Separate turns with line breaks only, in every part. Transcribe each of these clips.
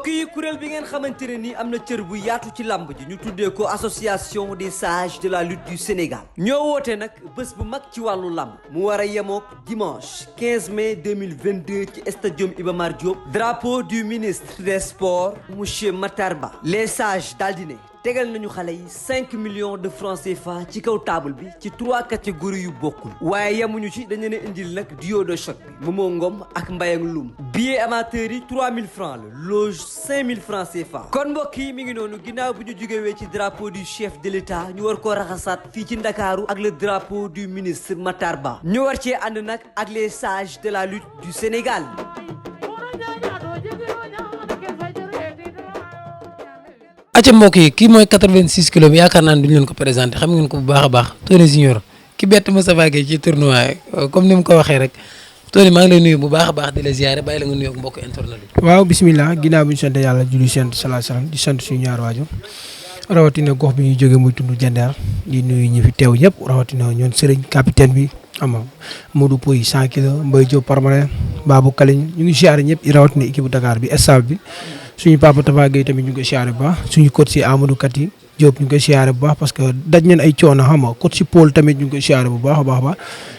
mbokk yi kuréel bi ngeen xamante ne ni am na cër bu yaatu ci làmb ji ñu tuddee ko association des sages de la lutte du Sénégal ñoo woote nag bés bu mag ci wàllu làmb mu war a yemook dimanche 15 mai 2022 ci stadium Iba Mar Diop drapeau du ministre des sports monsieur Matar Ba les sages daal di ne tegal nañu xale yi 5 millions de francs CFA ci kaw table bi ci 3 catégories yu bokkul waaye yemuñu ci dañu leen indil nag duo de choc bi Momo Ngom ak Mbayang Loum billet amateur yi 3000 francs la loge 5000 francs CFA kon mbokk yi mi ngi noonu ginnaaw bu ñu jógewee ci drapeau du chef de l'État ñu war koo raxasaat fii ci Ndakaaru ak le drapeau du ministre Matar Ba ñu war cee ànd nag ak les sages de la lutte du Sénégal.
acca mbokk yi kii mooy 86 kilos bi yaakaar naa ne duñu leen ko présenté xam ngeen ko bu baax a baax Tony Junior ki bett Moustapha Gueye ci tournoi comme ni mu ko waxee rek Tony maa ngi lay nuyu bu baax a baax di la ziare bàyyi la nga nuyu ak mbokk internet yi.
waaw bisimilah ginnaaw bi ñu sant yàlla julli sant salaam di sant suñu ñaar waajur rawatina gox bi ñuy jógee muy tund Jandeer di nuyu ñi fi teew ñëpp rawatina ñoon Serigne capitaine bi ama Modou Pouy 100 kilos Mbaye Diop Parmarin Babou Kaliñ ñu ngi ziare ñëpp rawatina équipe Dakar bi staff bi. suñu papa Tafa Gueye tamit ñu ngi koy siyaare bu baax suñu coach si Amadou Kati Diop ñu ngi koy siyaare bu baax parce que daj nañ ay coono xam nga coach si Paul tamit ñu ngi koy siyaare bu baax a baax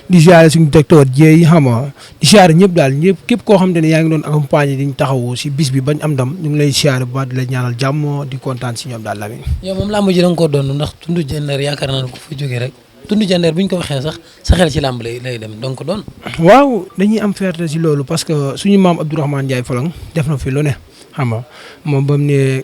di siyaare suñu docteur Dieye xam nga di siyaare ñëpp daal ñëpp képp koo xam te ne yaa ngi doon accompagner di ñu taxawoo si bis bi bañ am ndam ñu ngi lay siyaare bu baax di la ñaanal jàmm di kontaan si ñoom daal Lamine.
yow moom làmb ji da nga koo doon ndax tundu Jandeer yaakaar naa ne ko fa jógee rek tundu Jandeer bu ñu ko waxee sax sa xel ci làmb lay dem donc doon.
waaw dañuy am fierté si loolu parce que suñu maam Abdourahmane Ndiaye Falang def na fi lu ne xam nga moom ba mu ne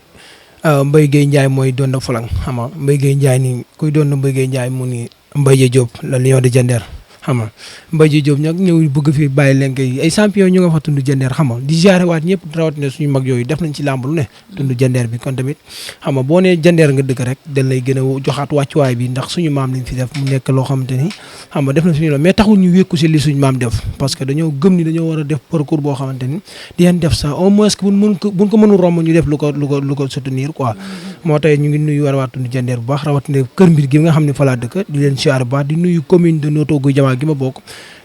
Mbaye Gueye Ndiaye mooy doon na Falang xam nga Mbaye Gueye Ndiaye ni kuy doon na Mbaye Gueye Ndiaye mu ni Mbaye Diop la lion de Jandeer xam nga Mbaye Diop nag ñëw bëgg fi bàyyi leen kay ay champion ñu nga fa tund Jandeer xam nga di jaare waat ñëpp rawatina suñu mag yooyu def nañ ci làmb lu ne tund Jandeer bi kon tamit xam nga boo nee Jandeer nga dëkk rek dañ lay gën a joxaat wàccuwaay bi ndax suñu maam lañ fi def mu nekk loo xamante ni xam nga def na suñu la mais taxul ñu wékku si li suñu maam def parce que dañoo gëm ni dañoo war a def parcours boo xamante ni di leen def ça au moins que buñ ko mënul romb ñu def lu ko soutenir quoi moo tax ñu ngi nuyu war waa tund Jandeer bu baax rawatina kër mbir gi nga xam ne fa laa dëkk di leen siyaare bu baax di nuyu commune de Notto Gouye Diama gi ma bokk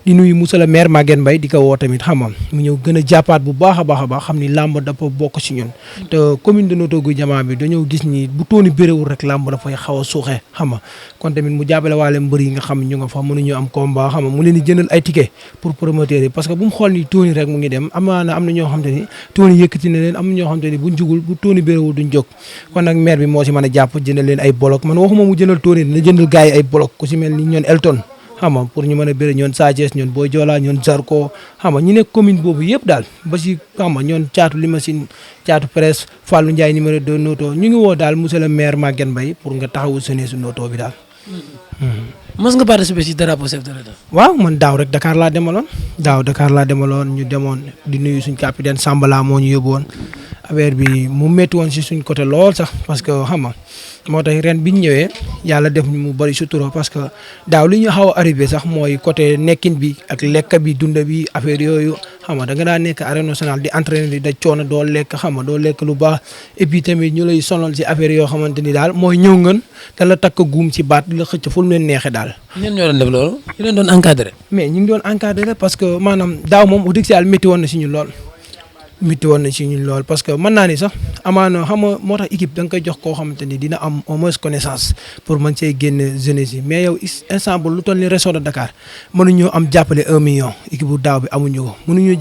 di nuyu monsieur le maire Maguette Mbaye di ko woo tamit xam nga mu ñëw gën a jàppaat bu baax a baax xam ni làmb dafa bokk ci ñun te commune de Notto Gouye Diama bi dañoo gis ni bu tooni béréwul rek làmb dafay xaw a suuxee xam nga kon tamit mu jàppale waale mbër yi nga xam ñu nga fa mënuñu am combat xam nga mu leen di jëndal ay ticket pour promoteurs yi parce que bu mu xool ni tooni rek mu ngi dem am na ñoo xam te ni tooni yëkkati na leen am na ñoo xam te ni buñ jugul bu tooni béréwul duñ jóg kon nag maire bi moo si mën a jàpp jëndal leen ay bloc man waxuma mu jëndal tooni dina jëndal gars yi ay bloc ku si mel ni ñoon Elton xam nga pour ñu mën a bëre ñoon Sathiès ñoon Boy Diola ñoon Zarko xam nga ñu nekk commune boobu yëpp daal ba si xam nga ñoon caatu Limassine caatu presse Fallou Ndiaye numéro 2 Notto ñu ngi woo daal monsieur le maire Maguette Mbaye pour nga taxawu jeunesse Notto bi daal.
mos nga participer ci drapeau chef de l'État.
waaw man daaw rek Dakar laa demaloon ñu demoon di nuyu suñ capitaine Sambala moo ñu yóbbu woon affaire bi mu métti woon si suñ côté lool sax parce que xam nga moo tax ren bi ñu ñëwee yàlla def ñu mu bëri sutura parce que daaw li ñu xaw a arrivé sax mooy côté nekkin bi ak lekk bi dunda bi affaire yooyu xam nga da nga daa nekk arène nationale di entraîner di da coono doo lekk xam nga doo lekk lu baax et puis tamit ñu lay sonal si affaire yoo xamante ni daal mooy ñëw ngeen te la takk guum ci baat di la xëcc fu mu leen neexee daal.
ñenn ñoo doon def loolu ñu leen doon encadré.
mais ñu ngi doon encadré parce que maanaam daaw moom wax dëgg si yàlla métti woon na si ñun lool parce que mën naa ni sax amaana xam nga moo tax équipe da nga koy jox koo xamante ni dina am au moins connaissance pour mën see génne jeunesse yi mais yow instant bu lu toll ni région de Dakar mënuñoo am jàppale 1 million équipe bu daaw bi amuñu ko amuñu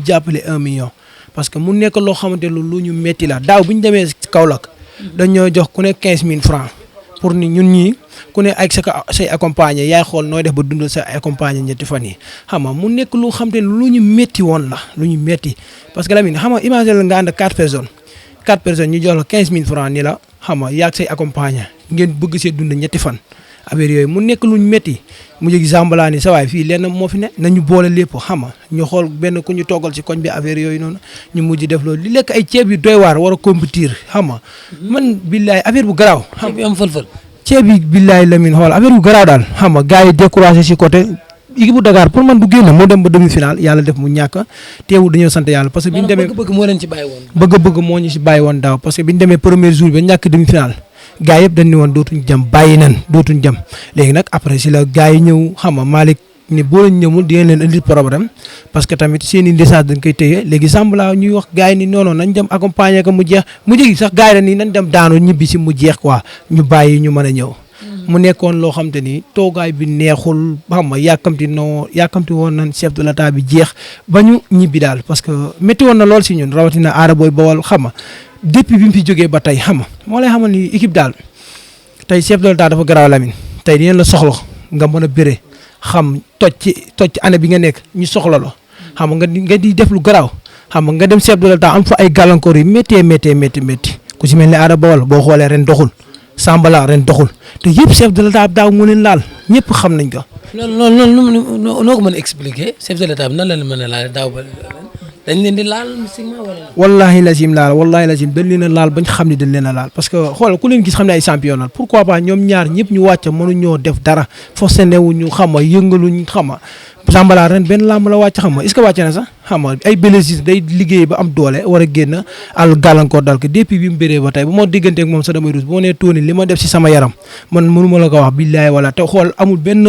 jàppale 1 million parce que mu nekk loo xamante lu ñu metti la daaw bu ñu demee Kaolack dañoo jox ku ne 15000 francs pour ni ñun ñii ku ne ak say accompagner yaay xool nooy def ba dundal sa accompagner ñetti fan yi xam nga mu nekk lu xam te lu ñu métti woon la lu ñu métti parce que Lamine xam nga imagine la nga ànd 4 personnes ñu jox la 15000 francs ni la xam nga yaag say accompagner ngeen bëgg see dund ñetti fan affaire yooyu mu nekk lu ñu métti mu jóg Zambala ni sa waay fii lenn moo fi ne nañu boole lépp xam nga ñu xool benn ku ñu toggal ci koñ bi affaire yooyu noonu ñu mujj def loolu li lekk ay ceeb yu doy waar war a compétir xam nga man billaay affaire bu garaaw.
ceeb bi am fël-fël.
ceeb bi billaay Lamine xool affaire bu garaaw daal xam nga gars yi découragé ci côté équipe bu Dakar pour man du génn moo dem ba demi-finale yàlla def mu ñàkk teewul dañoo sant yàlla parce que bi ñu demee
bëgg moo leen ci bàyyi woon.
bëgg moo ñu ci bàyyi woon daaw parce que bi ñu demee premier jour ba ñàkk demi-finale gars yëpp dañ ni woon dootuñ jëm bàyyi nan dootuñ jëm léegi nag après si la gars yi ñëw xam nga Malick ni boo leen ñëwul di ngeen leen indil problème parce que tamit seen i licence dañ koy téye léegi Zambala ñuy wax gars yi ni non non nañ dem accompagner ko mu jeex mu jégi sax gars yi nii nañ dem daanu ñibbi si mu jeex quoi ñu bàyyi ñu mën a ñëw. mu nekkoon loo xam te ni toogaay bi neexul xam nga yàkkamti woon nañ chef de l'état bi jeex ba ñu ñibbi daal parce que métti woon na lool si ñun rawatina Aada Boy Bawal xam nga depuis bi mu fi jógee ba tey xam nga moo lay xamal ni équipe daal tey chef de l'état dafa garaaw Lamine tey dinañ la soxla nga mën a bëre xam toj ci année bi nga nekk ñu soxla la xam nga di def lu garaaw xam nga dem chef de l'état am fa ay gàllankoor yu métti ku si mel ni Aada Bawal boo xoolee ren doxul Zambala ren doxul te yëpp chef de l'état daaw mu leen laal ñëpp xam nañ ko.
loolu noo ko mën a expliquer chef de l'état bi nan la leen mën a laal daaw ba dañ leen di laal musiquement wala.
wallaahi lazim dañ leen a laal bañ xam ne dañ leen a laal parce que xool ku leen gis xam ne ay champion la pourquoi pas ñoom ñaar ñëpp ñu wàcc mënuñoo def dara forcé newuñu xam nga yëngaluñ xam nga Zambala ren benn làmb la wàcc xam nga est-ce que wàcc na sax xam nga ay blessures day liggéey ba am doole war a génn àll gàllankoor dal ko depuis bi mu bëree ba tey bu ma digganteeg moom sax damay rus bu ma nee Tony li ma def si sama yaram man mënuma la ko wax billaay wala te xool amul benn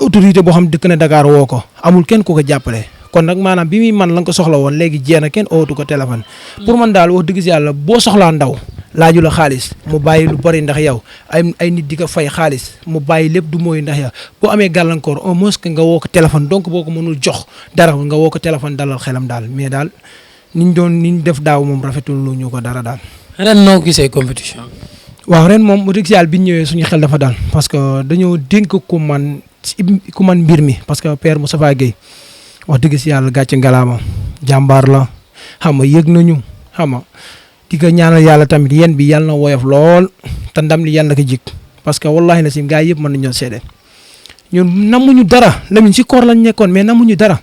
autorité boo xam dëkk na Dakar woo ko amul kenn ku ko jàppale. kon nag maanaam bi muy man la nga ko soxla woon léegi jeex na kenn ootu ko téléphone. pour man daal wax dëgg si yàlla boo soxlaa ndaw laaju la xaalis mu bàyyi lu bari ndax yow ay nit di ko fay xaalis mu bàyyi lépp du mooy ndax yow boo amee gàllankoor au moins que nga woo ko téléphone donc boo ko mënul jox dara nga woo ko téléphone dalal xelam daal mais daal niñ def daaw moom rafetul lu ñu ko dara daal.
ren noo gisee compétition.
waaw ren moom wax dëgg si yàlla bi ñu ñëwee suñu xel dafa daal parce que dañoo dénk ku man mbir mi parce que père Moustapha Guèye wax dëgg si yàlla gàcce ngalaama jàmbaar la xam nga yëg nañu xam nga di ko ñaanal yàlla tamit yéen bi yàlla na woyof lool te ndam li yàlla na ko jik parce que wallahi na sim gars yëpp mën nañoo seede ñun namuñu dara Lamine si koor lañ nekkoon mais namuñu dara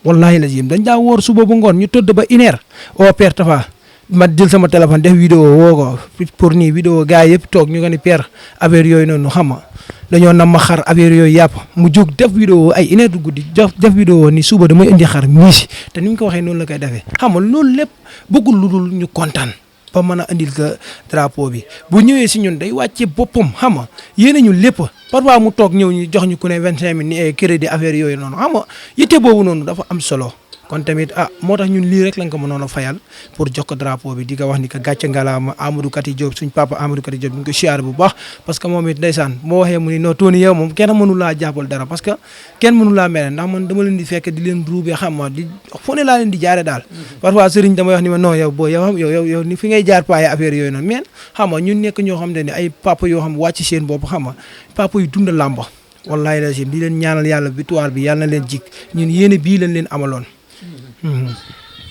wallahi la sim dañ daa woor suba ba ngoon ñu tëdd ba une heure au père Tafa ma jël sama téléphone def vidéo woo ko pour nii vidéo gars yëpp toog ñu ko ni père affaire yooyu noonu xam nga dañoo nam ma xar affaire yooyu yàpp mu jóg def vidéo ay une heure du guddi def vidéo ni suba damay indi xar miisi te ni mu ko waxee noonu la koy defee xam nga loolu lépp bëggul lu dul ñu kontaan ba mën a indil ko drapeau bi bu ñëwee si ñun day wàcce boppam xam nga yéene ñu lépp parfois mu toog ñëw ñu jox ñu ku ne 25 000 ni crédit affaire yooyu noonu xam nga yitte boobu noonu dafa am solo. kon tamit moo tax ñun lii rek lañ ko mënoon a fayal pour jox ko drapeau bi di ko wax ni que gàcce ngalaama Amadou Kati Diop suñ papa Amadou Kati Diop ñu ko siyaar bu baax parce que moom it ndeysaan moo waxee mu ni non Tony yow moom kenn mënu laa jàppal dara parce que kenn mënu laa mere ndax man dama leen di fekk di leen ruubee xam nga di fu ne laa leen di jaare daal parfois sëriñ damay wax ni ma non yow boo yow ni fi ngay jaar paaye affaire yooyu noonu mais xam nga ñun nekk ñoo xam ne ay papa yoo xam wàcc seen bopp xam nga papa yu dund làmba wallahi la di leen ñaanal yàlla victoire bi yàlla na leen jik ñun yéene bii lañ leen amaloon.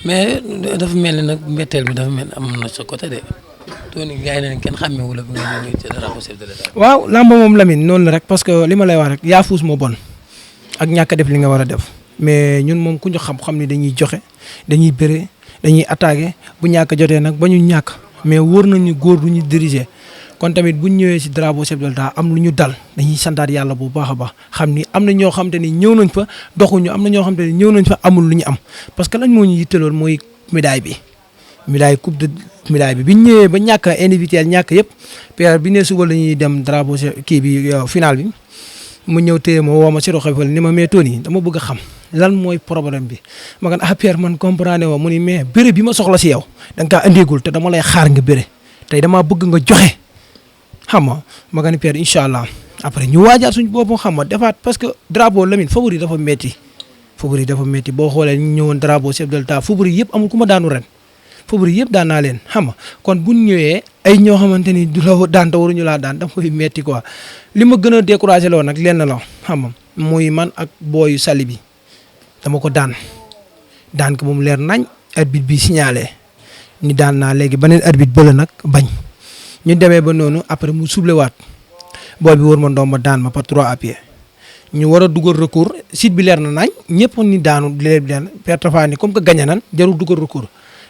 mais dafa mel ni nag mbetteel bi dafa mel am na sa côté de Tony gars yi ne kenn xàmmeewu la bi nga ñëw ci drapeau chef de l'État.
waaw lamba moom Lamine noonu la rek parce que li ma lay wax rek yaa fuus moo bon ak ñàkk a def li nga war a def mais ñun moom ku ñu xam ni dañuy joxe dañuy bëre dañuy attaqué bu ñàkk jotee nag ba ñu ñàkk mais wóor nañu góor du ñu diriger. kon tamit bu ñu ñëwee si drapeau chef de l'État am lu ñu dal dañuy santaat yàlla bu baax a baax xam ni am na ñoo xam te ni ñëw nañ fa doxuñu am na ñoo xam te ni ñëw nañ fa amul lu ñu am parce que lañ moo ñu yitteloon mooy médaille bi coupe de médaille bi bi ñu ñëwee ba ñàkk individuel ñàkk yëpp père bi ne suba la ñuy dem drapeau kii bi final bi mu ñëw téye ma woo ma si roxo ni ma mais Tony dama bëgg a xam lan mooy problème bi ma gan père man comprendre wa mu ni mais bëre bi ma soxla si yow da nga kaa andeegul te dama lay xaar nga bëre tey damaa bëgg nga joxe xam nga ma nga ni père incha allah après ñu waajaat suñ boppam xam nga defaat parce que drapeau Lamine favori dafa métti boo xoolee ñu ñëwoon drapeau chef de l'État favori yëpp amul ku ma daanu ren favori yëpp daan naa leen xam nga kon buñ ñëwee ay ñoo xamante ni du la daan te waruñu laa daan dafay métti quoi li ma gën a découragé loo nag lenn la xam nga muy man ak booyu sali bi dama ko daan ko moom leer nañ arbitre bi signalé ni daan naa léegi beneen arbitre bële nag bañ. ñu demee ba noonu après mu sublewaat booy bi wër ma ndoom ma daan ma par 3 appuis ñu war a dugal recours site bi leer na nañ ñëpp ni daanu leen perte Tafa ni comme que gagné nan jarul dugal recours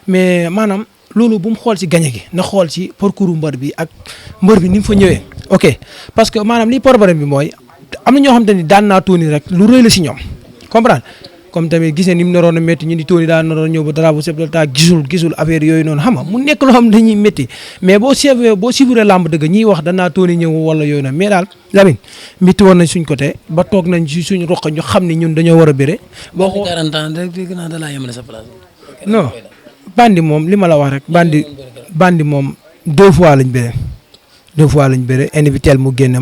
mais maanaam loolu bu mu xool ci gagné gi na xool ci parcours mbër bi ak mbër bi ni mu fa ñëwee. ok parce que maanaam li problème bi mooy am na ñoo xam te ni daan naa Tony rek lu rëy la si ñoom comprendre comme tamit gis ni mu naroon a métti ñu di Tony daa naroon ñëw ba drapeau chef de l'État gisul affaire yooyu noonu xam nga mu nekk loo xam dañuy métti mais boo suivre lamb dëgg ñiy wax danaa Tony ñëw wala yooyu noonu mais daal Lamine métti woon nañ suñ côté ba toog nañ ci suñ roq ñu xam ni ñun dañoo war a bëre. boo xoo
40 ans rek dégg naa da laa yemale sa place.
non bandi moom li ma la wax rek bandi moom 2 fois lañ bëre individuel mu génne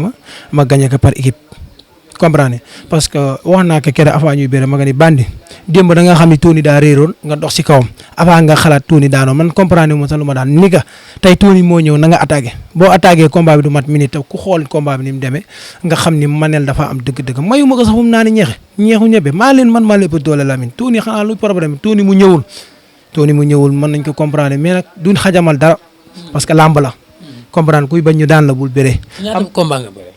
ma gagné ko par équipe. comprendre parce que wax naa ko keroog avant ñuy bëre ma nga ni bandi démb da nga xam ni Tony daa réeroon nga dox ci kawam avant nga xalaat Tony daanoo man comprendre mo sax lu ma daan ni ka tey Tony moo ñëw na nga attaqué boo attaqué combat bi du mat minute ku xool combat bi ni mu demee nga xam ni manel dafa am dëgg-dëgg mayu ma ko sax fu mu naa ni ñeexu ñebe maa lépp doole Lamine Tony xanaa lu problème Tony mu ñëwul mën nañ ko comprendre mais nag duñ xajamal dara parce que lamb la comprendre kuy bañ ñu daan la bul bëree.
ñaata combat nga bëre.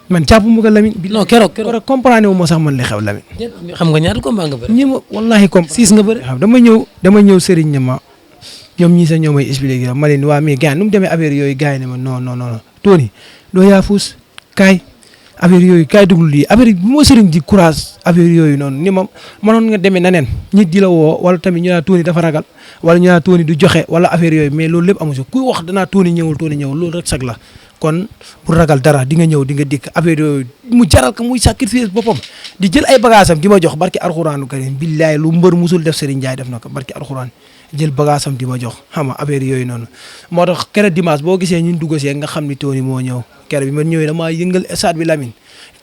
man jàpp mu ko Lamine.
non keroog
comprendre wu ma sax man li xew Lamine.
xam nga ñaata combat nga bëre.
ñi ma wallaahi comme 6 nga bëre. waaw dama ñëw Serigne ne ma ñoom ñii sax ñoo may expliqué ma leen waa mais gars nu mu demee affaire yooyu gars yi ne ma non Tony doo yaa fuus kaay affaire yooyu kaay duglu lii affaire bu ma Serigne di courage affaire yooyu noonu ni ma mënoon nga demee na neen nit di la woo wala tamit ñu naan Tony dafa ragal wala ñu naan Tony du joxe wala affaire yooyu mais loolu lépp amu si kuy wax danaa Tony ñëwul loolu rek sag la kon bu ragal dara di nga ñëw di nga dikk affaire yooyu mu jaral ko muy sacrifice boppam di jël ay bagage am di ma jox barki alxuraanu karim billaay lu mbër musul def Serigne Ndiaye def na ko barki alxuraan jël bagage am di ma jox xam nga affaire yooyu noonu moo tax keroog dimanche boo gisee ñun dugg see nga xam ni Tony moo ñëw keroog bi ma ñëwee damaa yëngal stade bi Lamine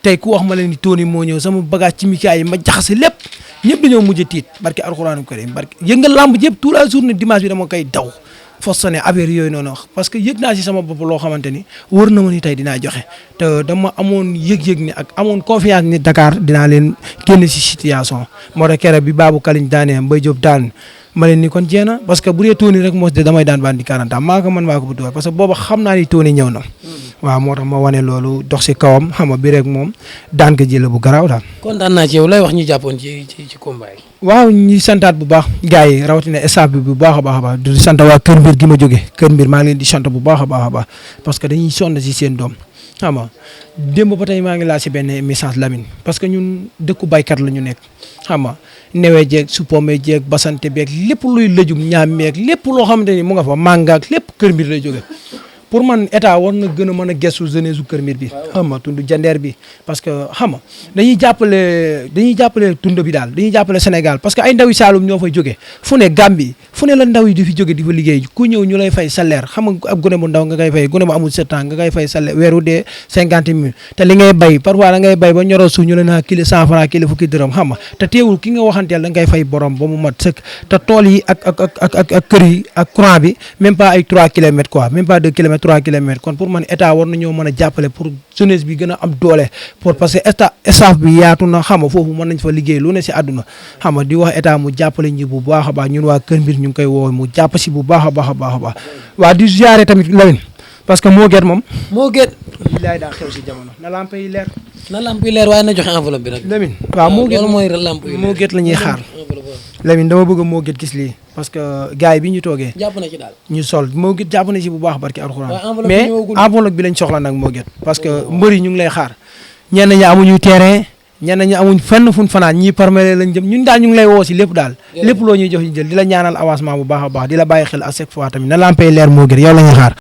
tey ku wax ma leen ni Tony moo ñëw sama bagage ci mikaay yi ma jaxase lépp ñëpp dañoo mujj tiit barki alxuraanu karim barki yëngal lamb yëpp toute la journée dimanche bi dama koy daw forçonné affaire yooyu noonu parce que yëg naa si sama bopp loo xamante ni wër na ma ni tey dinaa joxe te dama amoon yëg-yëg ni ak amoon confiance ni Dakar dinaa leen génn si situation moo tax keroog bi Babou Kaliñ daanee Mbaye Diop daan ma leen ni kon jeena parce que bu dee Tony rek moo de damay daan bandi 40 ans maa ko bu dugal parce que booba xam naa ni Tony ñëw na waaw moo tax ma wane loolu dox si kawam xam nga bi rek moom daan ko jël bu garaaw daal. kontaan
naa ci yow lay wax ñu jàppoon ci combat yi.
waaw ñi santaat bu baax gars yi rawatina staff bi bu baax a baax di sant waa Kër Mbir gi ma jógee Kër Mbir maa ngi leen di sant bu baax a baax parce que dañuy sonn si seen doom xam nga démb ba tey maa ngi laa si benn message Lamine parce que ñun dëkku baykat la ñu nekk xam nga newee jeeg suppome jeeg basante beeg lépp luy lëjum ñaam meeg lépp loo xamante ni mu nga fa màngaak lépp Kër Mbir lay jóge pour man état war na gën a mën a gestu jeunesse su Kër Mbir bi xam nga tund jandeer bi parce que xam nga dañuy jàppale tund bi daal dañuy jàppale Sénégal parce que ay ndaw yi Saalum ñoo fay jóge fu ne Gambie fu ne la ndaw yi di fi jóge di fa liggéey ku ñëw ñu lay fay salaire xam nga ab gone bu ndaw nga koy fay gone bu amul 7 ans nga koy fay salaire weeru dee 50 000 te li ngay bay parfois da ngay bay ba ñoroo suuf ñu leen naa kilo 100 francs kilo fukki dërëm xam nga te teewul ki nga waxanteel da ngay fay borom ba mu mat sëkk te tool yi ak kër yi ak courant bi même pas ay 3 kilomètres quoi même pas 2 kilomètres 3 kilomètres kon pour man état war nañoo mën a jàppale pour jeunesse bi gën a am doole pour parce que staff bi yaatu na xam nga foofu mën nañ fa liggéey lu ne si àdduna xam nga di wax état mu jàppale ñi bu baax a baax ñun waa Kër Mbir ñu ngi koy woo mu jàpp si bu baax a baax waa di ziare tamit Lamine parce que moo gét bilaay daa xew si jamono na lamp yi leer
waaye na joxe enveloppe bi nag
Lamine waaw moo gét
loolu mooy lamp yi
moo gét la ñuy xaar Lamine dama bëgg moo gét gis lii parce que gars yi bi ñu toogee
jàpp na ci daal
ñu sol moo gét jàpp na ci bu baax barki alxuraan mais enveloppe bi lañ soxla nag moo gét parce que mbër yi ñu ngi lay xaar ñenn ñi amuñu terrain ñenn ñi amuñ fenn fuñ fanaan ñii parmele lañ jëm ñun daal ñu ngi lay woo si lépp daal lépp loo ñuy jox ñu jël di la ñaanal avancement bu baax a baax di la bàyyi xel à chaque fois tamit na lampay leer moo gét yow la ñuy xaar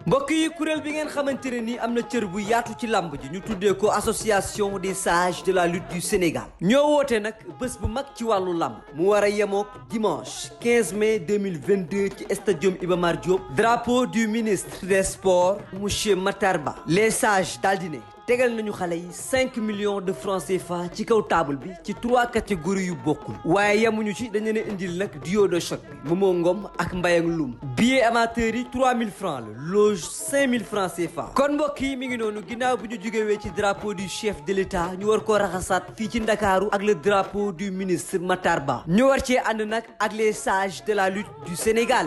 mbokk yi kuréel bi ngeen xamante ne nii am na cër bu yaatu ci lamb ji ñu tuddee ko association des sages de la lutte du Sénégal ñoo woote nag bés bu mag ci wàllu lamb mu war a yemook dimanche 15 mai 2022 ci stadium Iba Mar Diop drapeau du ministre des sports monsieur Matar Ba les sages daal di ne tegal nañu xale yi 5 millions de francs CFA ci kaw table bi ci 3 catégories yu bokkul waaye yemuñu ci dañu leen indil nag duo de choc bi Momo Ngom ak Mbayang Loum billet amateur yi 3000 francs la loge 5000 francs CFA kon mbokk yi mi ngi noonu ginnaaw bu ñu jógewee ci drapeau du chef de l'État ñu war koo raxasaat fii ci Ndakaaru ak le drapeau du ministre Matar Ba ñu war cee ànd nag ak les sages de la lutte du Sénégal